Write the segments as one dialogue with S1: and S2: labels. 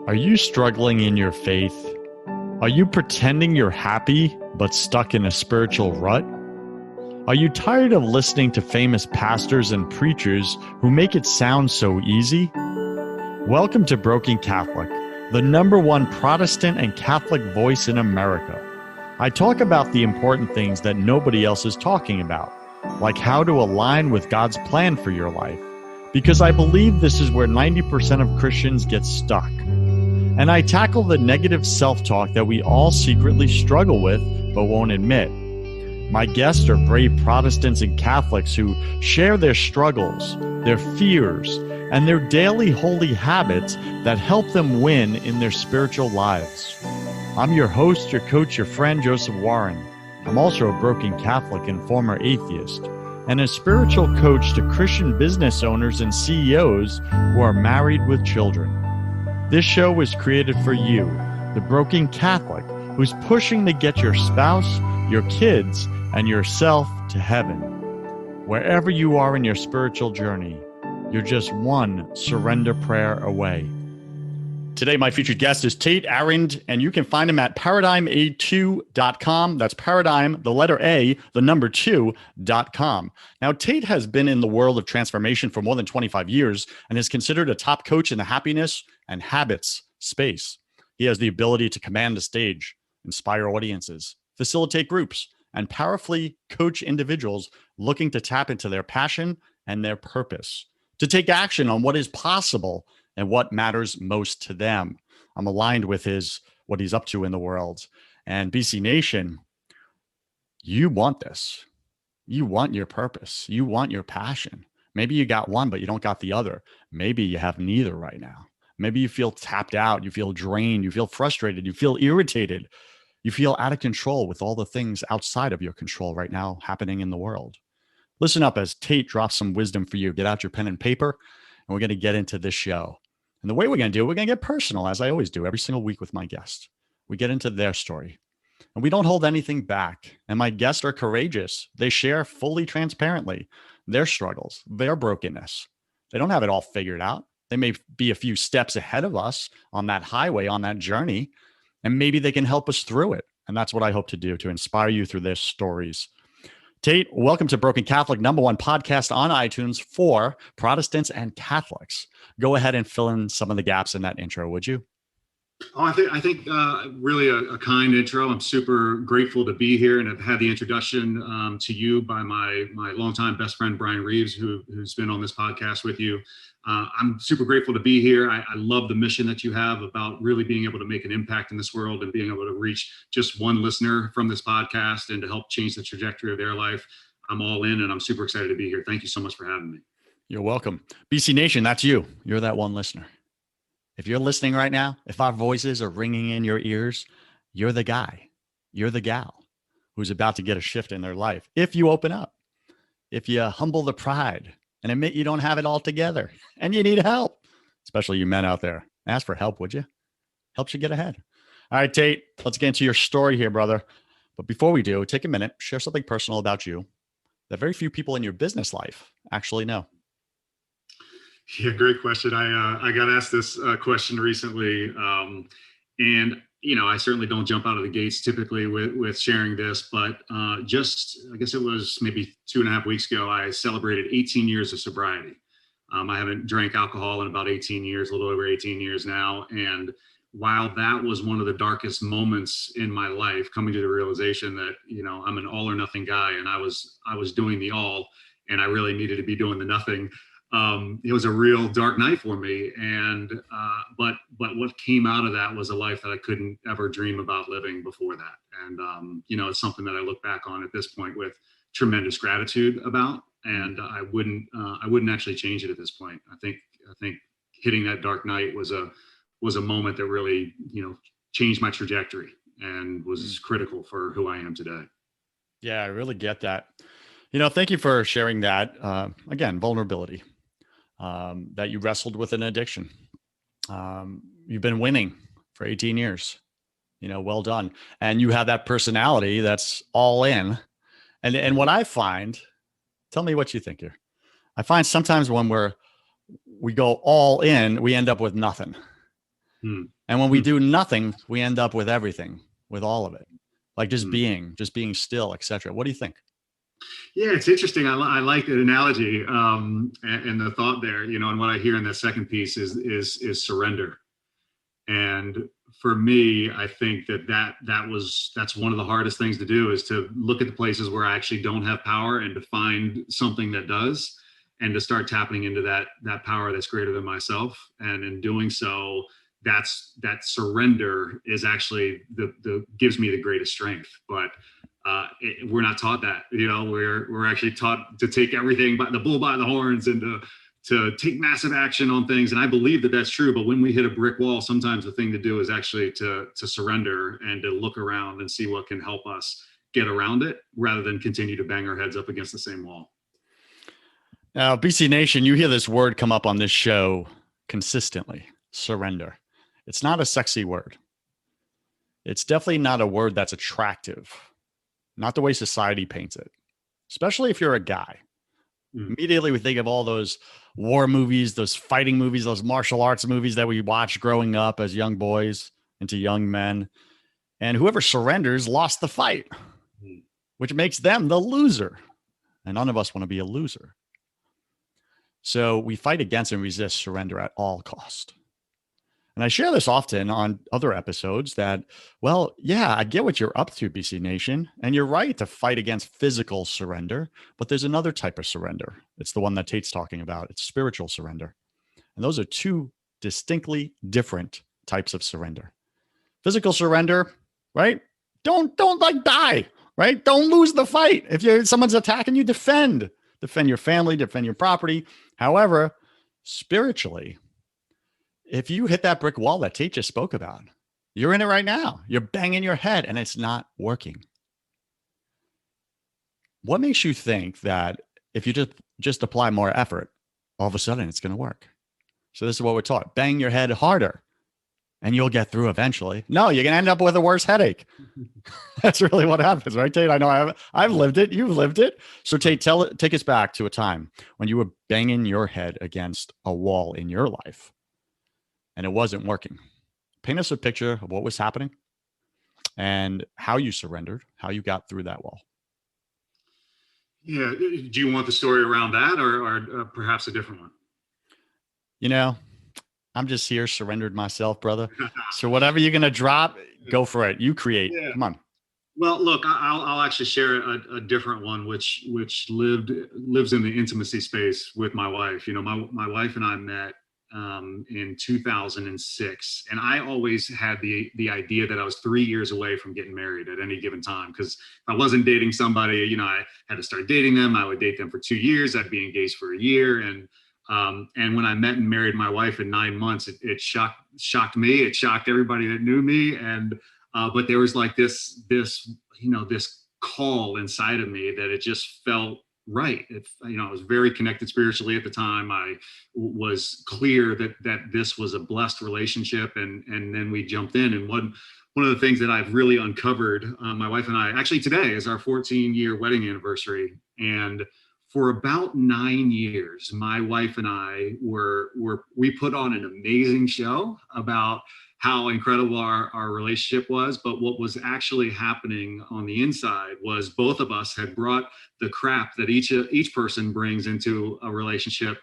S1: Are you struggling in your faith? Are you pretending you're happy but stuck in a spiritual rut? Are you tired of listening to famous pastors and preachers who make it sound so easy? Welcome to Broken Catholic, the #1 Protestant and Catholic voice in America. I talk about the important things that nobody else is talking about, like how to align with God's plan for your life, because I believe this is where 90% of Christians get stuck. And I tackle the negative self-talk that we all secretly struggle with but won't admit. My guests are brave Protestants and Catholics who share their struggles, their fears, and their daily holy habits that help them win in their spiritual lives. I'm your host, your coach, your friend, Joseph Warren. I'm also a broken Catholic and former atheist, and a spiritual coach to Christian business owners and CEOs who are married with children. This show was created for you, the broken Catholic who's pushing to get your spouse, your kids, and yourself to heaven. Wherever you are in your spiritual journey, you're just one surrender prayer away. Today, my featured guest is Tait Arend, and you can find him at paradigma2.com. That's paradigm, the letter A, the number 2.com. Now, Tait has been in the world of transformation for more than 25 years and is considered a top coach in the happiness and habits space. He has the ability to command the stage, inspire audiences, facilitate groups, and powerfully coach individuals looking to tap into their passion and their purpose, to take action on what is possible and what matters most to them. I'm aligned with what he's up to in the world. And BC Nation, you want this. You want your purpose. You want your passion. Maybe you got one, but you don't got the other. Maybe you have neither right now. Maybe you feel tapped out. You feel drained. You feel frustrated. You feel irritated. You feel out of control with all the things outside of your control right now happening in the world. Listen up as Tait drops some wisdom for you. Get out your pen and paper, and we're going to get into this show. And the way we're going to do it, we're going to get personal, as I always do every single week with my guests. We get into their story, and we don't hold anything back. And my guests are courageous. They share fully transparently their struggles, their brokenness. They don't have it all figured out. They may be a few steps ahead of us on that highway, on that journey, and maybe they can help us through it. And that's what I hope to do, to inspire you through their stories. Tait, welcome to Broken Catholic, #1 podcast on iTunes for Protestants and Catholics. Go ahead and fill in some of the gaps in that intro, would you?
S2: Oh, I think really a kind intro. I'm super grateful to be here, and I've had the introduction to you by my longtime best friend, Brian Reeves, who's been on this podcast with you. I'm super grateful to be here. I love the mission that you have about really being able to make an impact in this world and being able to reach just one listener from this podcast and to help change the trajectory of their life. I'm all in, and I'm super excited to be here. Thank you so much for having me.
S1: You're welcome. BC Nation, that's you. You're that one listener. If you're listening right now, if our voices are ringing in your ears, you're the guy, you're the gal who's about to get a shift in their life. If you open up, if you humble the pride and admit you don't have it all together and you need help, especially you men out there, ask for help, would you? Helps you get ahead. All right, Tait, let's get into your story here, brother. But before we do, take a minute, share something personal about you that very few people in your business life actually know.
S2: Yeah, great question. I got asked this question recently, and I certainly don't jump out of the gates typically with sharing this, but I guess it was maybe 2.5 weeks ago, I celebrated 18 years of sobriety. I haven't drank alcohol in about 18 years, a little over 18 years now, and while that was one of the darkest moments in my life, coming to the realization that I'm an all or nothing guy, and I was doing the all, and I really needed to be doing the nothing. It was a real dark night for me, and but what came out of that was a life that I couldn't ever dream about living before that, and it's something that I look back on at this point with tremendous gratitude about, and I wouldn't actually change it at this point. I think hitting that dark night was a moment that really changed my trajectory and was critical for who I am today.
S1: Yeah, I really get that. Thank you for sharing that. Again, vulnerability. That you wrestled with an addiction. You've been winning for 18 years, well done. And you have that personality that's all in. And what I find, tell me what you think here. I find sometimes when we go all in, we end up with nothing.
S2: Hmm.
S1: And when we
S2: Hmm.
S1: do nothing, we end up with everything, with all of it, like just
S2: Hmm.
S1: being still, etc. What do you think?
S2: Yeah, it's interesting. I like that analogy, and the thought there. And what I hear in that second piece is surrender. And for me, I think that's one of the hardest things to do, is to look at the places where I actually don't have power and to find something that does, and to start tapping into that power that's greater than myself. And in doing so, that surrender is actually the gives me the greatest strength. But we're not taught that. We're actually taught to take everything by the bull by the horns, and to take massive action on things. And I believe that that's true. But when we hit a brick wall, sometimes the thing to do is actually to surrender and to look around and see what can help us get around it, rather than continue to bang our heads up against the same wall.
S1: Now, BC Nation, you hear this word come up on this show consistently: surrender. It's not a sexy word. It's definitely not a word that's attractive, not the way society paints it, especially if you're a guy.
S2: Mm.
S1: Immediately, we think of all those war movies, those fighting movies, those martial arts movies that we watched growing up as young boys into young men. And whoever surrenders lost the fight,
S2: Mm.
S1: which makes them the loser. And none of us want to be a loser. So we fight against and resist surrender at all cost. And I share this often on other episodes that, well, yeah, I get what you're up to, BC Nation. And you're right to fight against physical surrender. But there's another type of surrender. It's the one that Tait's talking about. It's spiritual surrender. And those are two distinctly different types of surrender. Physical surrender, right? Don't like die, right? Don't lose the fight. If someone's attacking you, defend your family, defend your property. However, spiritually, if you hit that brick wall that Tate just spoke about, you're in it right now. You're banging your head and it's not working. What makes you think that if you just apply more effort, all of a sudden it's going to work? So this is what we're taught: bang your head harder and you'll get through eventually. No, you're going to end up with a worse headache. That's really what happens, right, Tate? I know I've lived it. You've lived it. So Tate, take us back to a time when you were banging your head against a wall in your life and it wasn't working. Paint us a picture of what was happening and how you surrendered, how you got through that wall.
S2: Yeah. Do you want the story around that, or perhaps a different one?
S1: I'm just here, surrendered myself, brother. So whatever you're going to drop, go for it. You create.
S2: Yeah.
S1: Come on.
S2: Well, look, I'll actually share a different one, which lives in the intimacy space with my wife. My wife and I met in 2006, and I always had the idea that I was 3 years away from getting married at any given time, because if I wasn't dating somebody, I had to start dating them. I would date them for 2 years. I'd be engaged for a year, and when I met and married my wife in 9 months, it shocked me. It shocked everybody that knew me, and but there was like this call inside of me that it just felt right. I was very connected spiritually at the time. I was clear that this was a blessed relationship, and then we jumped in. And one of the things that I've really uncovered, my wife and I, actually today is our 14-year wedding anniversary, and for about 9 years, my wife and I we put on an amazing show about how incredible our relationship was. But what was actually happening on the inside was both of us had brought the crap that each person brings into a relationship.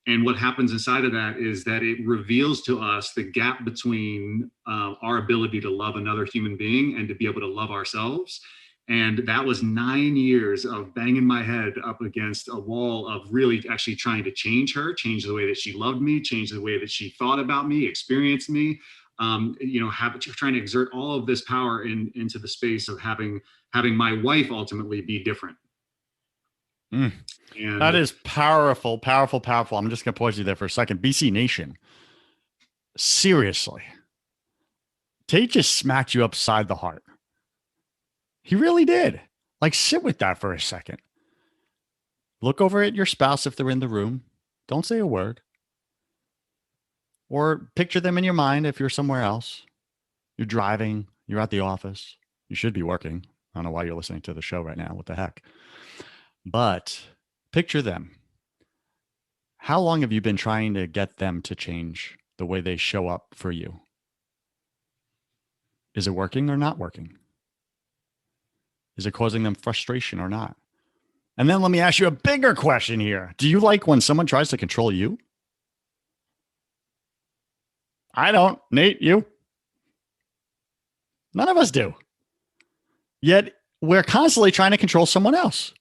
S2: And what happens inside of that is that it reveals to us the gap between our ability to love another human being and to be able to love ourselves. And that was 9 years of banging my head up against a wall of really actually trying to change her, change the way that she loved me, change the way that she thought about me, experienced me. Trying to exert all of this power into the space of having my wife ultimately be different.
S1: Mm.
S2: And
S1: That is powerful, powerful, powerful. I'm just going to pause you there for a second. BC Nation, seriously, Tate just smacked you upside the heart. He really did. Like, sit with that for a second. Look over at your spouse if they're in the room. Don't say a word. Or picture them in your mind if you're somewhere else. You're driving, you're at the office. You should be working. I don't know why you're listening to the show right now. What the heck? But picture them. How long have you been trying to get them to change the way they show up for you? Is it working or not working? Is it causing them frustration or not? And then let me ask you a bigger question here. Do you like when someone tries to control you? I don't. Nate, you? None of us do. Yet we're constantly trying to control someone else.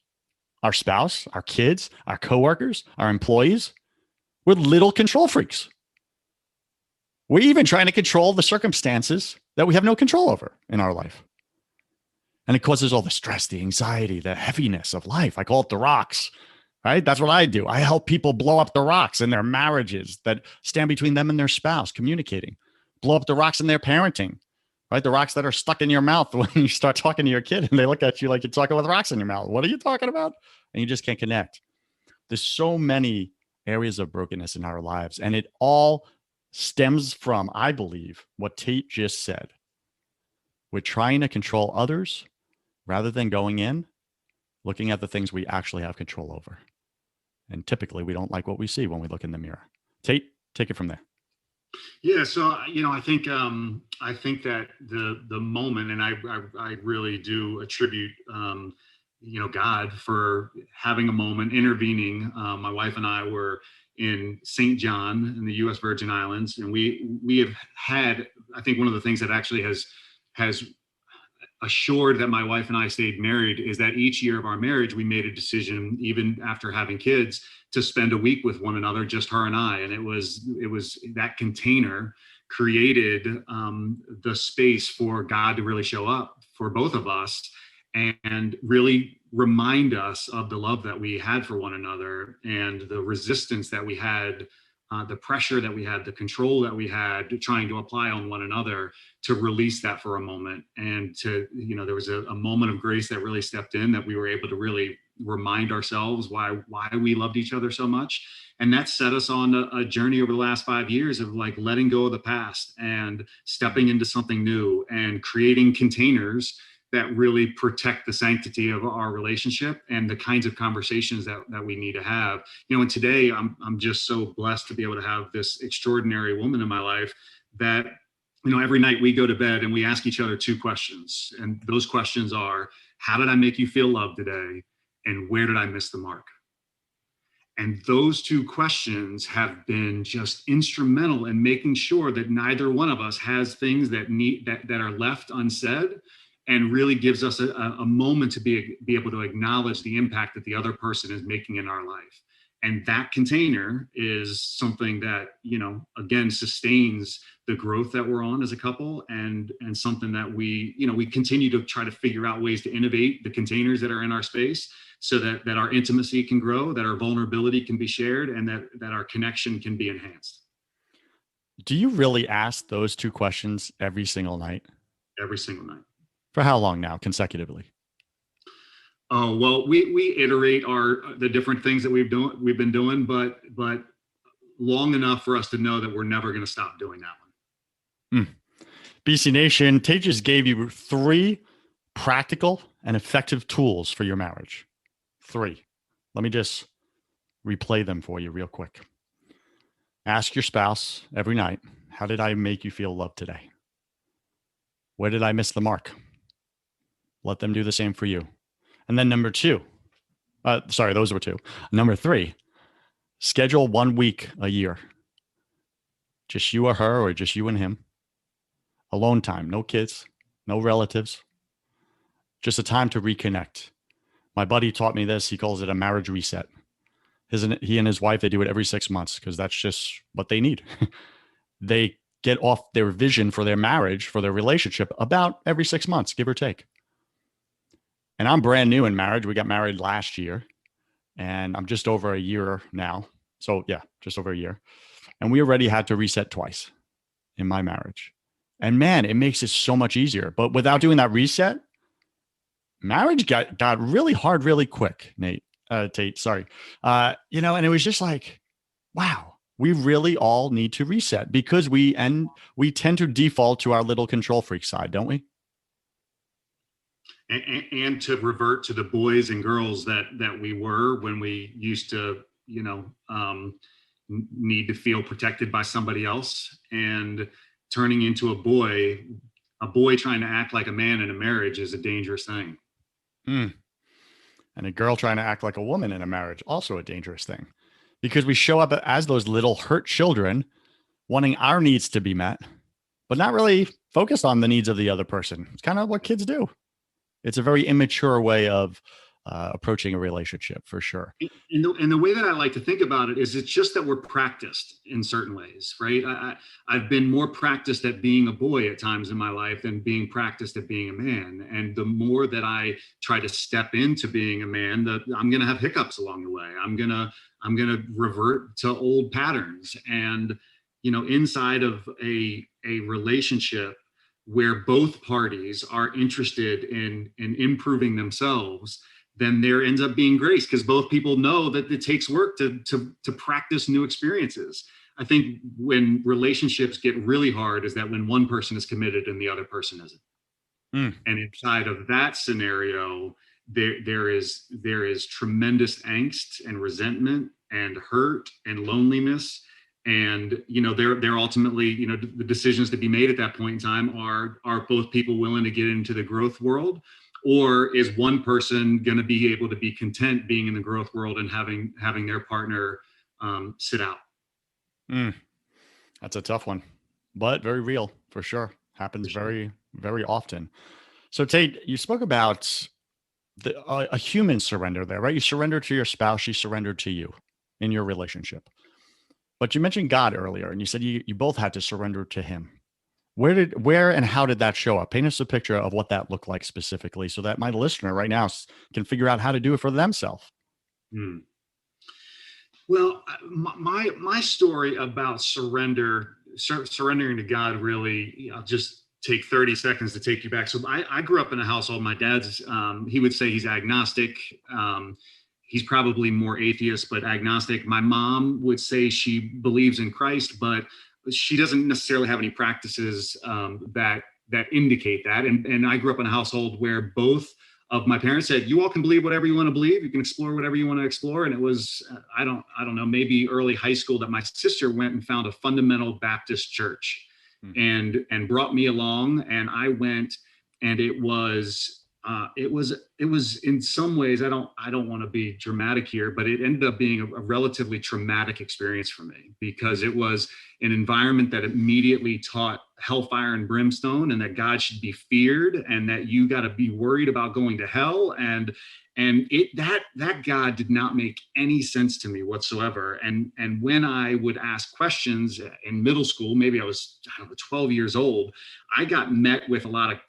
S1: Our spouse, our kids, our coworkers, our employees. We're little control freaks. We're even trying to control the circumstances that we have no control over in our life. And it causes all the stress, the anxiety, the heaviness of life. I call it the rocks, right? That's what I do. I help people blow up the rocks in their marriages that stand between them and their spouse, communicating. Blow up the rocks in their parenting, right? The rocks that are stuck in your mouth when you start talking to your kid and they look at you like you're talking with rocks in your mouth. What are you talking about? And you just can't connect. There's so many areas of brokenness in our lives, and it all stems from, I believe, what Tait just said. We're trying to control others rather than going in, looking at the things we actually have control over. And typically we don't like what we see when we look in the mirror. Tait, take it from there.
S2: Yeah, so I think that the moment, and I really do attribute God for having a moment, intervening. My wife and I were in St. John in the U.S. Virgin Islands, and we have had, I think one of the things that actually has assured that my wife and I stayed married is that each year of our marriage, we made a decision, even after having kids, to spend a week with one another, just her and I. And it was that container created the space for God to really show up for both of us and really remind us of the love that we had for one another and the resistance that we had, the pressure that we had, the control that we had trying to apply on one another, to release that for a moment. And there was a moment of grace that really stepped in, that we were able to really remind ourselves why we loved each other so much. And that set us on a journey over the last 5 years of like letting go of the past and stepping into something new and creating containers that really protect the sanctity of our relationship and the kinds of conversations that we need to have. And today I'm just so blessed to be able to have this extraordinary woman in my life that, every night we go to bed and we ask each other 2 questions. And those questions are, how did I make you feel loved today? And where did I miss the mark? And those 2 questions have been just instrumental in making sure that neither one of us has things that are left unsaid, and really gives us a moment to be able to acknowledge the impact that the other person is making in our life. And that container is something that, again, sustains the growth that we're on as a couple, and something that we continue to try to figure out ways to innovate the containers that are in our space, so that our intimacy can grow, that our vulnerability can be shared, and that our connection can be enhanced.
S1: Do you really ask those 2 questions every single night?
S2: Every single night.
S1: For how long now, consecutively?
S2: Oh, well, we iterate the different things that we've been doing, but long enough for us to know that we're never going to stop doing that one.
S1: BC Nation, Tait just gave you 3 practical and effective tools for your marriage. 3. Let me just replay them for you real quick. Ask your spouse every night, how did I make you feel loved today? Where did I miss the mark? Let them do the same for you. And then number 2, those were 2. Number 3, schedule 1 week a year. Just you or her, or just you and him. Alone time, no kids, no relatives. Just a time to reconnect. My buddy taught me this. He calls it a marriage reset. He and his wife, they do it every 6 months because that's just what they need. They get off their vision for their marriage, for their relationship, about every 6 months, give or take. And I'm brand new in marriage. We got married last year, and I'm just over a year now. So yeah, just over a year. And we already had to reset twice in my marriage. And man, it makes it so much easier. But without doing that reset, marriage got really hard really quick, Tait, sorry. And it was just like, wow, we really all need to reset, because we tend to default to our little control freak side, don't we?
S2: And to revert to the boys and girls that we were when we used to, need to feel protected by somebody else, and turning into a boy a boy trying to act like a man in a marriage is a dangerous thing.
S1: Mm. And a girl trying to act like a woman in a marriage, also a dangerous thing, because we show up as those little hurt children wanting our needs to be met, but not really focused on the needs of the other person. It's kind of what kids do. It's a very immature way of approaching a relationship, for sure.
S2: And the way that I like to think about it is it's just that we're practiced in certain ways, right? I've been more practiced at being a boy at times in my life than being practiced at being a man. And the more that I try to step into being a man, I'm going to have hiccups along the way. I'm going to revert to old patterns. And, inside of a relationship where both parties are interested in improving themselves, then there ends up being grace, because both people know that it takes work to practice new experiences. I think when relationships get really hard is that when one person is committed and the other person isn't. And inside of that scenario, there is tremendous angst and resentment and hurt and loneliness. And they're ultimately, the decisions to be made at that point in time are both people willing to get into the growth world, or is one person going to be able to be content being in the growth world and having their partner sit out?
S1: That's a tough one, but very real for sure. Happens very, very often. So Tait, you spoke about a human surrender there, right? You surrender to your spouse, she surrendered to you in your relationship. But you mentioned God earlier, and you said you both had to surrender to him. Where and how did that show up? Paint us a picture of what that looked like specifically, so that my listener right now can figure out how to do it for themselves.
S2: Well, my story about surrendering to God, really, I'll just take 30 seconds to take you back. So I grew up in a household. My dad's, he would say he's agnostic. He's probably more atheist, but agnostic. My mom would say she believes in Christ, but she doesn't necessarily have any practices that indicate that. And I grew up in a household where both of my parents said, you all can believe whatever you want to believe. You can explore whatever you want to explore. And it was, I don't know, maybe early high school that my sister went and found a fundamental Baptist church and brought me along. And I went, and it was in some ways, I don't want to be dramatic here, but it ended up being a relatively traumatic experience for me, because it was an environment that immediately taught hellfire and brimstone, and that God should be feared, and that you got to be worried about going to hell. And that God did not make any sense to me whatsoever. And when I would ask questions in middle school, maybe I was, 12 years old, I got met with a lot of,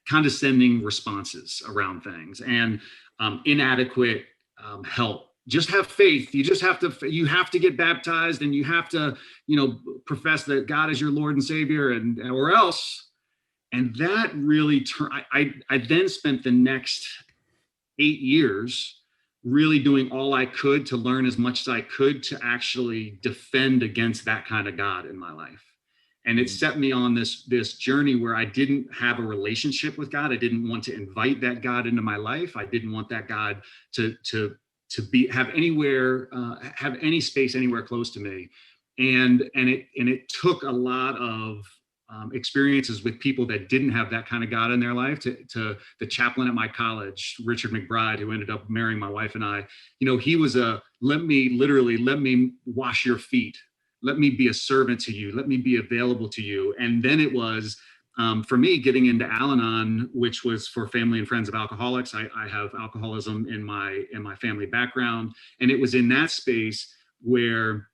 S2: condescending responses around things, and inadequate help. Just have faith. You have to get baptized, and you have to, profess that God is your Lord and Savior, or else. And that really I then spent the next 8 years really doing all I could to learn as much as I could to actually defend against that kind of God in my life. And it set me on this journey where I didn't have a relationship with God. I didn't want to invite that God into my life. I didn't want that God to have any space anywhere close to me. And it took a lot of experiences with people that didn't have that kind of God in their life. To the chaplain at my college, Richard McBride, who ended up marrying my wife and I. He was let me wash your feet. Let me be a servant to you. Let me be available to you. And then it was, for me, getting into Al-Anon, which was for family and friends of alcoholics. I have alcoholism in my family background. And it was in that space where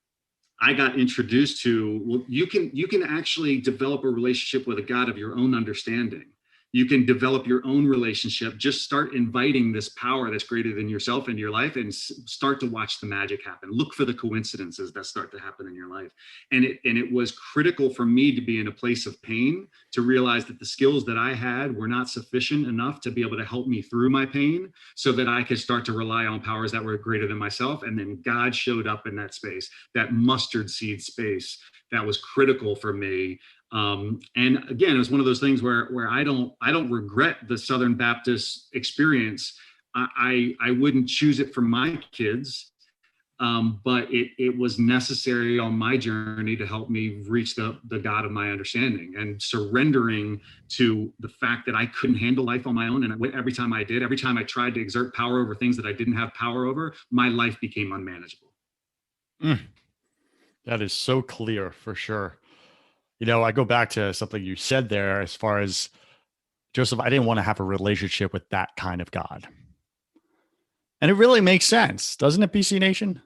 S2: I got introduced to, well, you can actually develop a relationship with a God of your own understanding. You can develop your own relationship. Just start inviting this power that's greater than yourself into your life, and start to watch the magic happen. Look for the coincidences that start to happen in your life. And it was critical for me to be in a place of pain, to realize that the skills that I had were not sufficient enough to be able to help me through my pain, so that I could start to rely on powers that were greater than myself. And then God showed up in that space, that mustard seed space that was critical for me. And again, it was one of those things where I don't regret the Southern Baptist experience. I wouldn't choose it for my kids. but it was necessary on my journey to help me reach the God of my understanding, and surrendering to the fact that I couldn't handle life on my own. And every time I tried to exert power over things that I didn't have power over, my life became unmanageable.
S1: That is so clear for sure. I go back to something you said there as far as Joseph, I didn't want to have a relationship with that kind of God. And it really makes sense, doesn't it, BC Nation?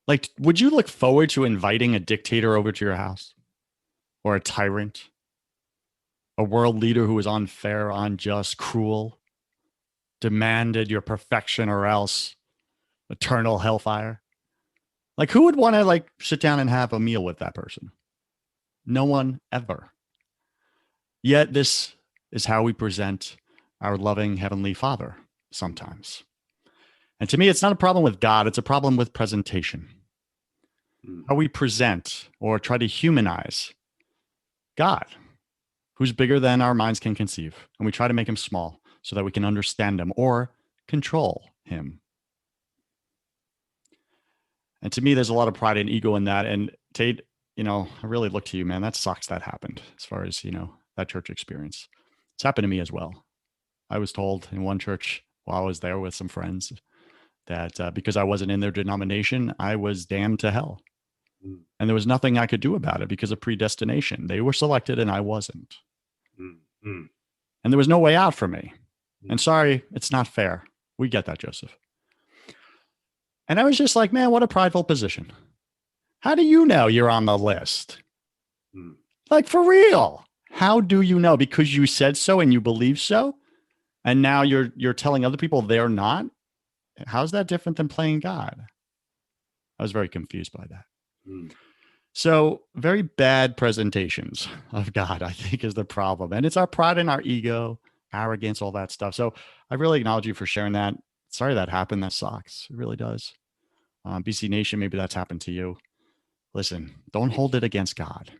S1: Like, would you look forward to inviting a dictator over to your house, or a tyrant, a world leader who was unfair, unjust, cruel, demanded your perfection or else eternal hellfire? Like, who would want to sit down and have a meal with that person? No one ever. Yet this is how we present our loving Heavenly Father sometimes. And to me, it's not a problem with God, it's a problem with presentation. How we present or try to humanize God, who's bigger than our minds can conceive. And we try to make him small so that we can understand him or control him. And to me, there's a lot of pride and ego in that. And Tait, I really look to you, man. That sucks that happened as far as, that church experience. It's happened to me as well. I was told in one church while I was there with some friends that because I wasn't in their denomination, I was damned to hell. And there was nothing I could do about it because of predestination. They were selected and I wasn't. And there was no way out for me. And sorry, it's not fair. We get that, Joseph. And I was just like, man, what a prideful position. How do you know you're on the list? Like, for real. How do you know? Because you said so and you believe so? And now you're telling other people they're not? How's that different than playing God? I was very confused by that. So very bad presentations of God, I think, is the problem. And it's our pride and our ego, arrogance, all that stuff. So I really acknowledge you for sharing that. Sorry that happened. That sucks. It really does. BC Nation, maybe that's happened to you. Listen, don't hold it against God.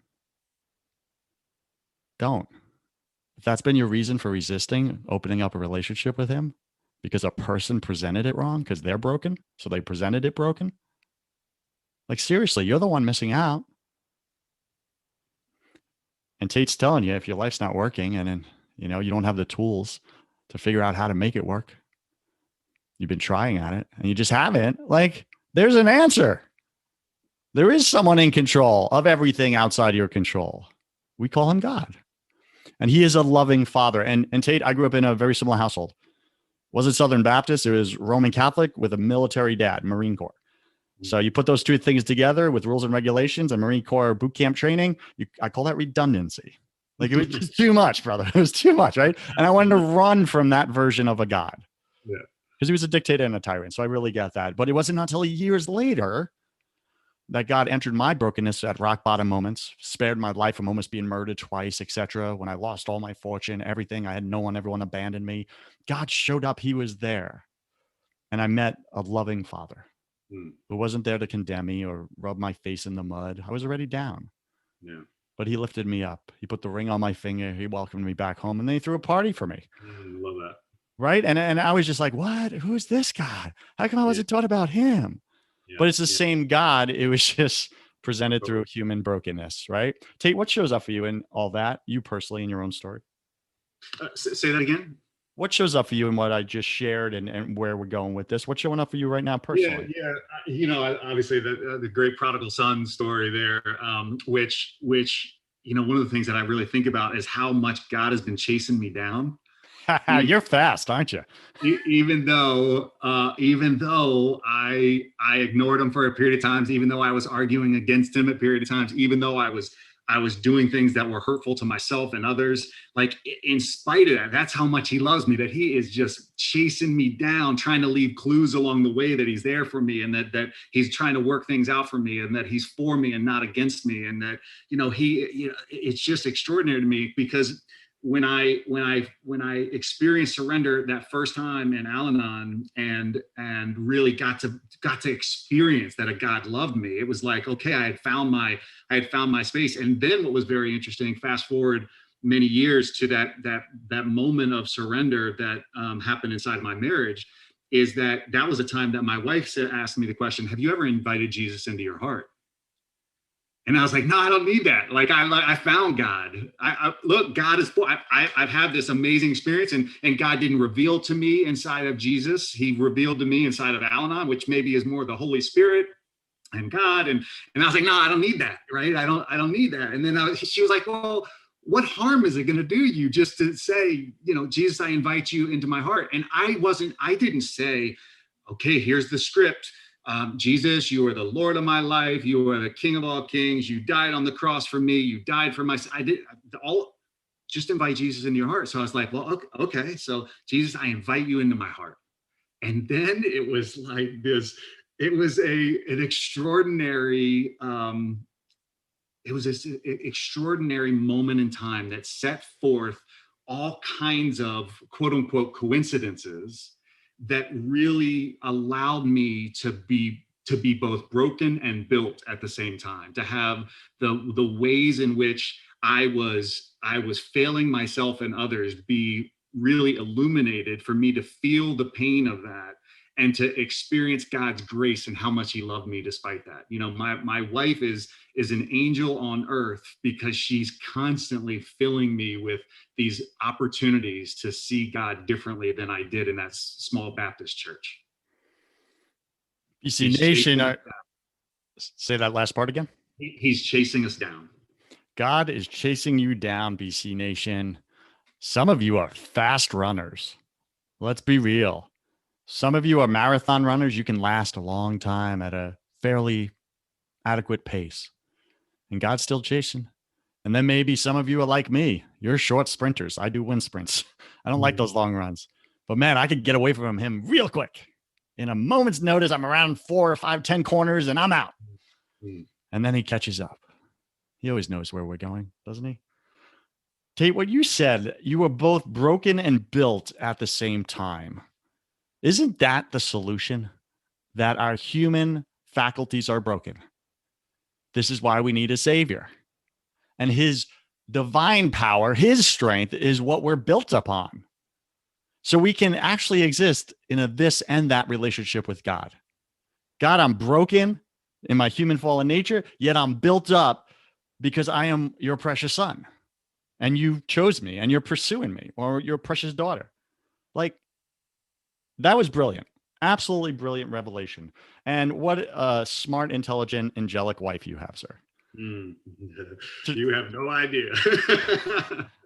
S1: Don't. If that's been your reason for resisting opening up a relationship with him because a person presented it wrong because they're broken, so they presented it broken. Like, seriously, you're the one missing out. And Tait's telling you, if your life's not working and then, you don't have the tools to figure out how to make it work, you've been trying at it and you just haven't, there's an answer. There is someone in control of everything outside your control. We call him God. And he is a loving father. And Tait, I grew up in a very similar household. Wasn't Southern Baptist. It was Roman Catholic with a military dad, Marine Corps. So you put those two things together with rules and regulations and Marine Corps boot camp training. I call that redundancy. It was just too much, brother. It was too much, right? And I wanted to run from that version of a God. Yeah. Because he was a dictator and a tyrant. So I really got that. But it wasn't until years later that God entered my brokenness at rock bottom moments, spared my life from almost being murdered twice, etc. When I lost all my fortune, everything, I had no one, everyone abandoned me. God showed up. He was there. And I met a loving father who wasn't there to condemn me or rub my face in the mud. I was already down. Yeah. But he lifted me up. He put the ring on my finger. He welcomed me back home and then he threw a party for me.
S2: Love that.
S1: Right. And I was just like, what? Who's this God? How come I wasn't taught about him? Yeah. But it's the same God. It was just presented through human brokenness. Right. Tait, what shows up for you in all that? You personally in your own story?
S2: Say that again.
S1: What shows up for you in what I just shared and where we're going with this? What's showing up for you right now personally?
S2: Yeah. Obviously the great prodigal son story there, which, one of the things that I really think about is how much God has been chasing me down.
S1: You're fast, aren't you?
S2: Even though I ignored him for a period of times, even though I was arguing against him a period of times, even though I was doing things that were hurtful to myself and others, in spite of that, that's how much he loves me, that he is just chasing me down, trying to leave clues along the way that he's there for me and that he's trying to work things out for me and that he's for me and not against me. And that, it's just extraordinary to me because when I experienced surrender that first time in Al-Anon and really got to experience that a God loved me, it was like, okay, I had found my space. And then what was very interesting, fast forward many years to that moment of surrender that happened inside my marriage, is that was a time that my wife asked me the question, have you ever invited Jesus into your heart? And I was like, no, I don't need that. Like, I found God. Look, God is, I've had this amazing experience, and God didn't reveal to me inside of Jesus. He revealed to me inside of Al-Anon, which maybe is more the Holy Spirit and God. And I was like, no, I don't need that. Right. I don't need that. And then she was like, well, what harm is it going to do you just to say, Jesus, I invite you into my heart? And I didn't say, okay, here's the script. Jesus, you are the Lord of my life. You are the King of all kings. You died on the cross for me. You died for my, just invite Jesus into your heart. So I was like, well, okay. So Jesus, I invite you into my heart. And then it was like this, it was an extraordinary, it was this extraordinary moment in time that set forth all kinds of quote unquote coincidences that really allowed me to be both broken and built at the same time, to have the ways in which I was failing myself and others be really illuminated, for me to feel the pain of that and to experience God's grace and how much he loved me despite that. My wife is an angel on earth because she's constantly filling me with these opportunities to see God differently than I did in that small Baptist church.
S1: BC Nation, say that last part again.
S2: He's chasing us down.
S1: God is chasing you down, BC Nation. Some of you are fast runners. Let's be real. Some of you are marathon runners. You can last a long time at a fairly adequate pace. And God's still chasing. And then maybe some of you are like me. You're short sprinters. I do wind sprints. I don't like those long runs. But man, I could get away from him real quick. In a moment's notice, I'm around 4 or 5, 10 corners and I'm out. And then he catches up. He always knows where we're going, doesn't he? Tait, what you said, you were both broken and built at the same time. Isn't that the solution? That our human faculties are broken. This is why we need a savior. And his divine power, his strength is what we're built upon. So we can actually exist in a this and that relationship with God. God, I'm broken in my human fallen nature, yet I'm built up because I am your precious son. And you chose me and you're pursuing me, or your precious daughter. Like, that was brilliant. Absolutely brilliant revelation. And what a smart, intelligent, angelic wife you have, sir.
S2: You have no idea.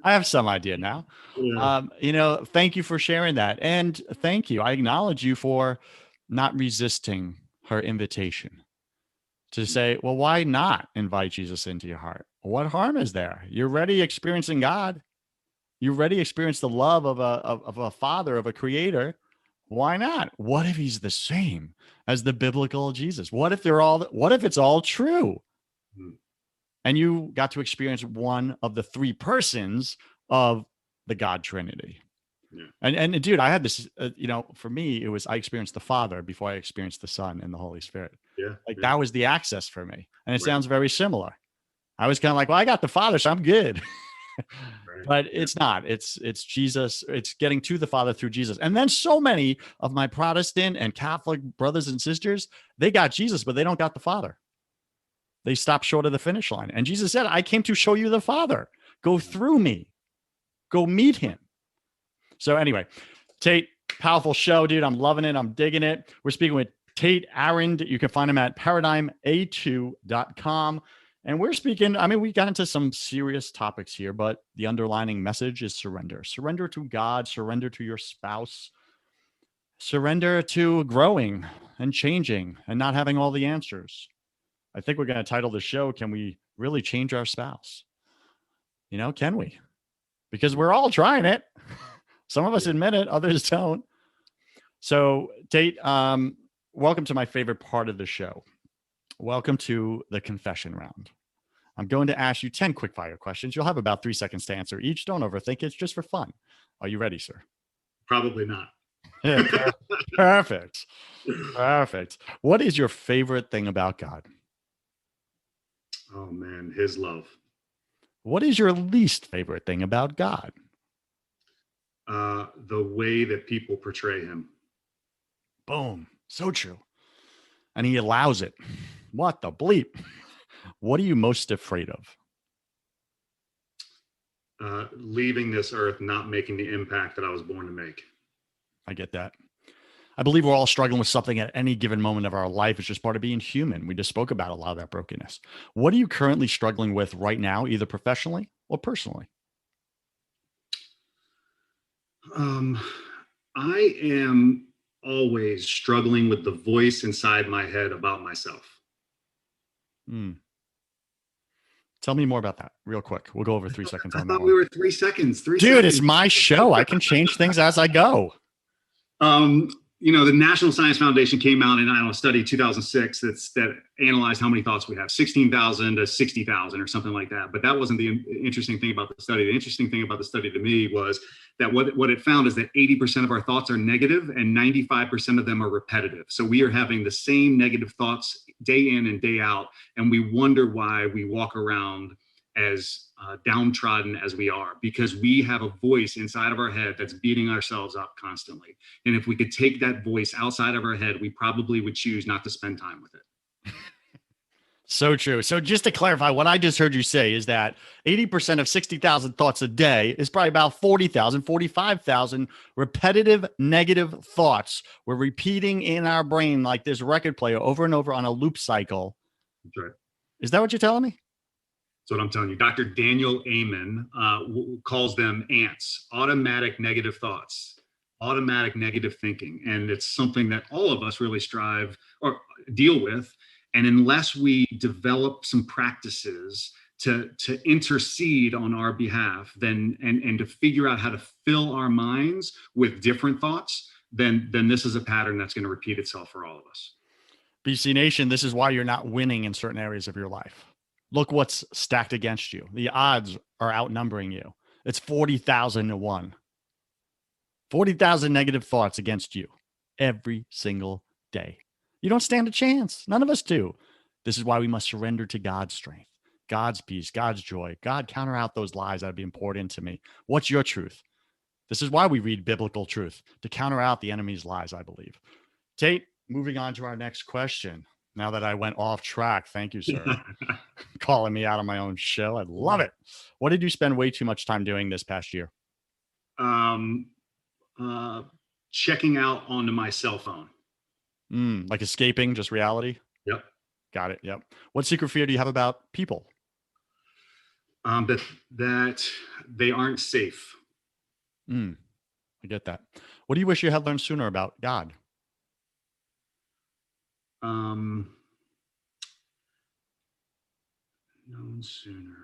S1: I have some idea now. Yeah. Thank you for sharing that. And thank you. I acknowledge you for not resisting her invitation to say, well, why not invite Jesus into your heart? What harm is there? You're already experiencing God. You already experienced the love of a father, of a creator. Why not? What if he's the same as the biblical Jesus? What if it's all true? And you got to experience one of the 3 persons of the God Trinity. Yeah. And dude, I had this, for me, I experienced the Father before I experienced the Son and the Holy Spirit. Yeah. That was the access for me. And it sounds very similar. I was kind of like, well, I got the Father, so I'm good. Right. But it's not. It's Jesus. It's getting to the Father through Jesus. And then so many of my Protestant and Catholic brothers and sisters, they got Jesus, but they don't got the Father. They stopped short of the finish line. And Jesus said, I came to show you the Father. Go through me. Go meet him. So anyway, Tait, powerful show, dude. I'm loving it. I'm digging it. We're speaking with Tait Arend. You can find him at paradigma2.com. And we're speaking, we got into some serious topics here, but the underlining message is surrender. Surrender to God, surrender to your spouse, surrender to growing and changing and not having all the answers. I think we're going to title the show, Can We Really Change Our Spouse? Can we? Because we're all trying it. Some of us admit it, others don't. So, Tait, welcome to my favorite part of the show. Welcome to the confession round. I'm going to ask you 10 quick fire questions. You'll have about 3 seconds to answer each. Don't overthink it. It's just for fun. Are you ready, sir?
S2: Probably not.
S1: Perfect. Perfect. What is your favorite thing about God?
S2: Oh, man, his love.
S1: What is your least favorite thing about God?
S2: The way that people portray him.
S1: Boom. So true. And he allows it. What the bleep? What are you most afraid of?
S2: Leaving this earth, not making the impact that I was born to make.
S1: I get that. I believe we're all struggling with something at any given moment of our life. It's just part of being human. We just spoke about a lot of that brokenness. What are you currently struggling with right now, either professionally or personally?
S2: I am always struggling with the voice inside my head about myself.
S1: Hmm. Tell me more about that real quick. We'll go over 3 seconds
S2: I
S1: on that
S2: thought we
S1: one.
S2: were 3 seconds.
S1: Dude, it's my show. I can change things as I go.
S2: Um, the National Science Foundation came out in, I don't know, study 2006 that analyzed how many thoughts we have, 16,000 to 60,000 or something like that. But that wasn't the interesting thing about the study. The interesting thing about the study to me was that what it found is that 80% of our thoughts are negative and 95% of them are repetitive. So we are having the same negative thoughts day in and day out, and we wonder why we walk around as downtrodden as we are, because we have a voice inside of our head that's beating ourselves up constantly. And if we could take that voice outside of our head, we probably would choose not to spend time with it.
S1: So true. So just to clarify, what I just heard you say is that 80% of 60,000 thoughts a day is probably about 40,000, 45,000 repetitive negative thoughts we're repeating in our brain like this record player over and over on a loop cycle.
S2: That's right.
S1: Is that what you're telling me?
S2: That's what I'm telling you. Dr. Daniel Amen calls them ants, automatic negative thoughts, automatic negative thinking. And it's something that all of us really strive or deal with. And unless we develop some practices to intercede on our behalf, then and to figure out how to fill our minds with different thoughts, then this is a pattern that's going to repeat itself for all of us.
S1: BC Nation, this is why you're not winning in certain areas of your life. Look what's stacked against you. The odds are outnumbering you. It's 40,000 to 1. 40,000 negative thoughts against you every single day. You don't stand a chance. None of us do. This is why we must surrender to God's strength, God's peace, God's joy. God, counter out those lies that have been poured into me. What's your truth? This is why we read biblical truth, to counter out the enemy's lies, I believe. Tait, moving on to our next question. Now that I went off track, thank you, sir. Calling me out on my own show. I love it. What did you spend way too much time doing this past year?
S2: Checking out onto my cell phone.
S1: Like escaping just reality?
S2: Yep.
S1: Got it. Yep. What secret fear do you have about people?
S2: That they aren't safe.
S1: I get that. What do you wish you had learned sooner about God?
S2: Known sooner.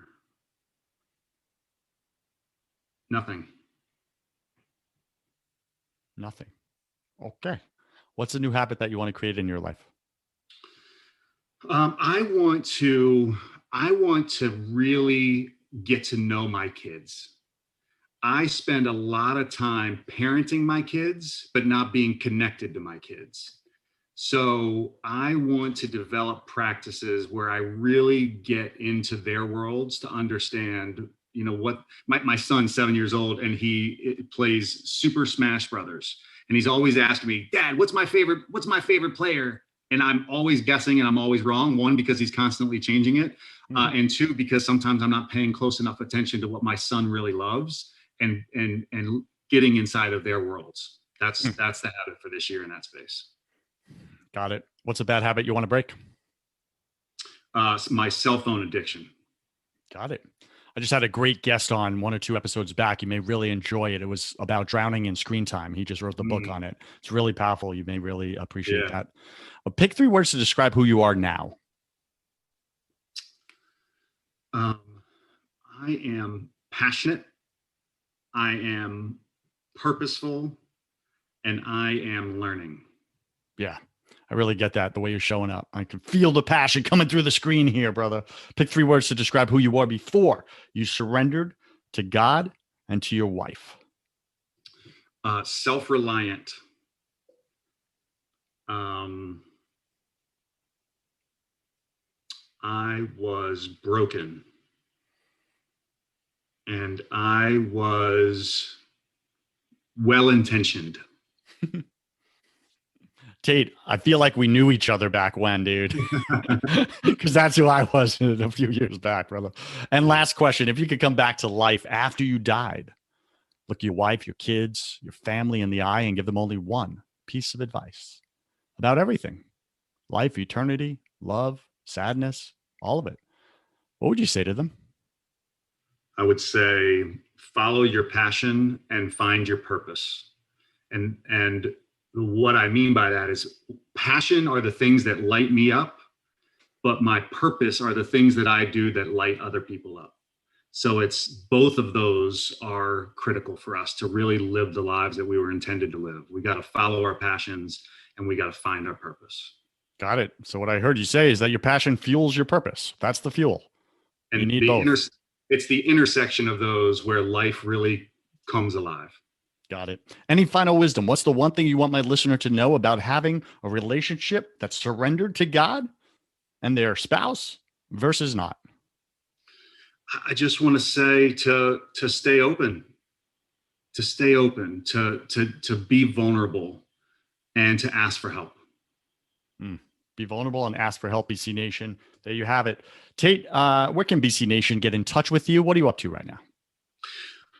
S2: Nothing.
S1: Okay. What's a new habit that you want to create in your life?
S2: I want to really get to know my kids. I spend a lot of time parenting my kids, but not being connected to my kids. So I want to develop practices where I really get into their worlds to understand, what my son's 7 years old and he plays Super Smash Brothers. And he's always asking me, Dad, what's my favorite player? And I'm always guessing and I'm always wrong. One, because he's constantly changing it. And two, because sometimes I'm not paying close enough attention to what my son really loves and getting inside of their worlds. That's the habit for this year in that space.
S1: Got it. What's a bad habit you want to break?
S2: My cell phone addiction.
S1: Got it. I just had a great guest on 1 or 2 episodes back. You may really enjoy it. It was about drowning in screen time. He just wrote the book on it. It's really powerful. You may really appreciate that. Pick 3 words to describe who you are now.
S2: I am passionate. I am purposeful, and I am learning.
S1: Yeah, I really get that. The way you're showing up. I can feel the passion coming through the screen here, brother. Pick 3 words to describe who you were before you surrendered to God and to your wife.
S2: Self-reliant. I was broken. And I was well-intentioned.
S1: Tait, I feel like we knew each other back when, dude, because that's who I was a few years back, brother. And last question, if you could come back to life after you died, look your wife, your kids, your family in the eye and give them only one piece of advice about everything, life, eternity, love, sadness, all of it, what would you say to them?
S2: I would say follow your passion and find your purpose. And what I mean by that is passion are the things that light me up, but my purpose are the things that I do that light other people up. So it's both of those are critical for us to really live the lives that we were intended to live. We got to follow our passions and we got to find our purpose.
S1: Got it. So what I heard you say is that your passion fuels your purpose. That's the fuel.
S2: And
S1: you need both.
S2: It's the intersection of those where life really comes alive.
S1: Got it. Any final wisdom? What's the one thing you want my listener to know about having a relationship that's surrendered to God and their spouse versus not?
S2: I just want to say to stay open, to be vulnerable and to ask for help.
S1: Be vulnerable and ask for help, BC Nation. There you have it. Tait, where can BC Nation get in touch with you? What are you up to right now?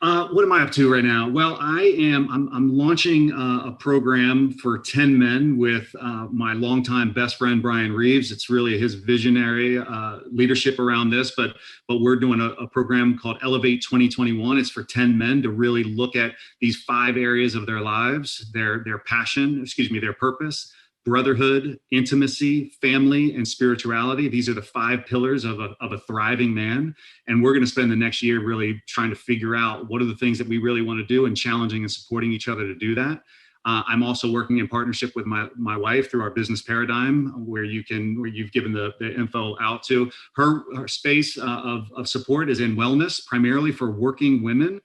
S2: What am I up to right now? Well, I'm launching a program for 10 men with my longtime best friend, Brian Reeves. It's really his visionary leadership around this, but we're doing a program called Elevate 2021. It's for 10 men to really look at these 5 areas of their lives, their passion, their purpose, brotherhood, intimacy, family, and spirituality. These are the 5 pillars of a thriving man. And we're going to spend the next year really trying to figure out what are the things that we really want to do and challenging and supporting each other to do that. I'm also working in partnership with my wife through our business paradigm, where you've given the info out to her space of support is in wellness, primarily for working women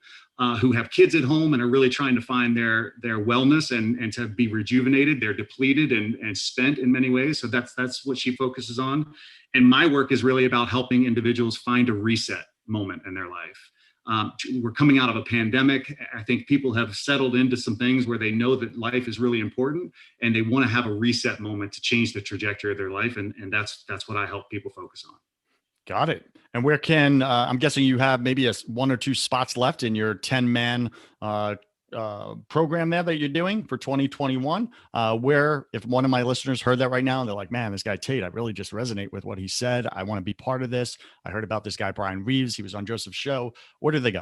S2: who have kids at home and are really trying to find their wellness and to be rejuvenated. They're depleted and spent in many ways. So that's what she focuses on. And my work is really about helping individuals find a reset moment in their life. We're coming out of a pandemic. I think people have settled into some things where they know that life is really important and they want to have a reset moment to change the trajectory of their life. And that's what I help people focus on.
S1: Got it. And where can, I'm guessing you have maybe 1 or 2 spots left in your 10-man program there that you're doing for 2021, where if one of my listeners heard that right now, and they're like, man, this guy Tait, I really just resonate with what he said. I want to be part of this. I heard about this guy, Brian Reeves. He was on Joseph's show. Where do they go?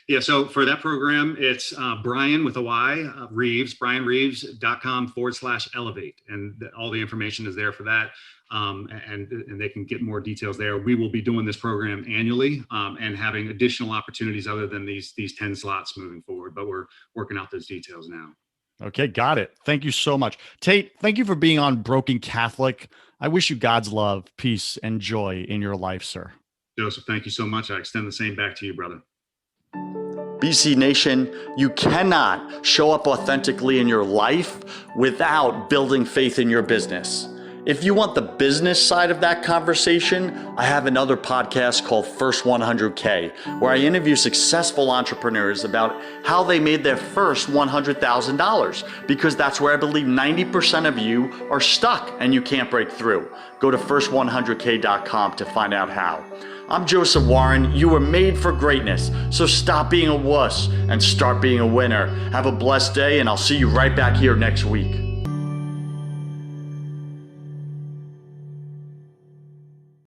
S2: Yeah, so for that program, it's Brian with a Y, Reeves, brianreeves.com/elevate. And all the information is there for that. And they can get more details there. We will be doing this program annually and having additional opportunities other than these 10 slots moving forward, but we're working out those details now.
S1: Okay, got it. Thank you so much. Tait, thank you for being on Broken Catholic. I wish you God's love, peace, and joy in your life, sir.
S2: Joseph, thank you so much. I extend the same back to you, brother.
S1: BC Nation, you cannot show up authentically in your life without building faith in your business. If you want the business side of that conversation, I have another podcast called First 100K, where I interview successful entrepreneurs about how they made their first $100,000, because that's where I believe 90% of you are stuck and you can't break through. Go to first100k.com to find out how. I'm Joseph Warren. You were made for greatness, so stop being a wuss and start being a winner. Have a blessed day, and I'll see you right back here next week.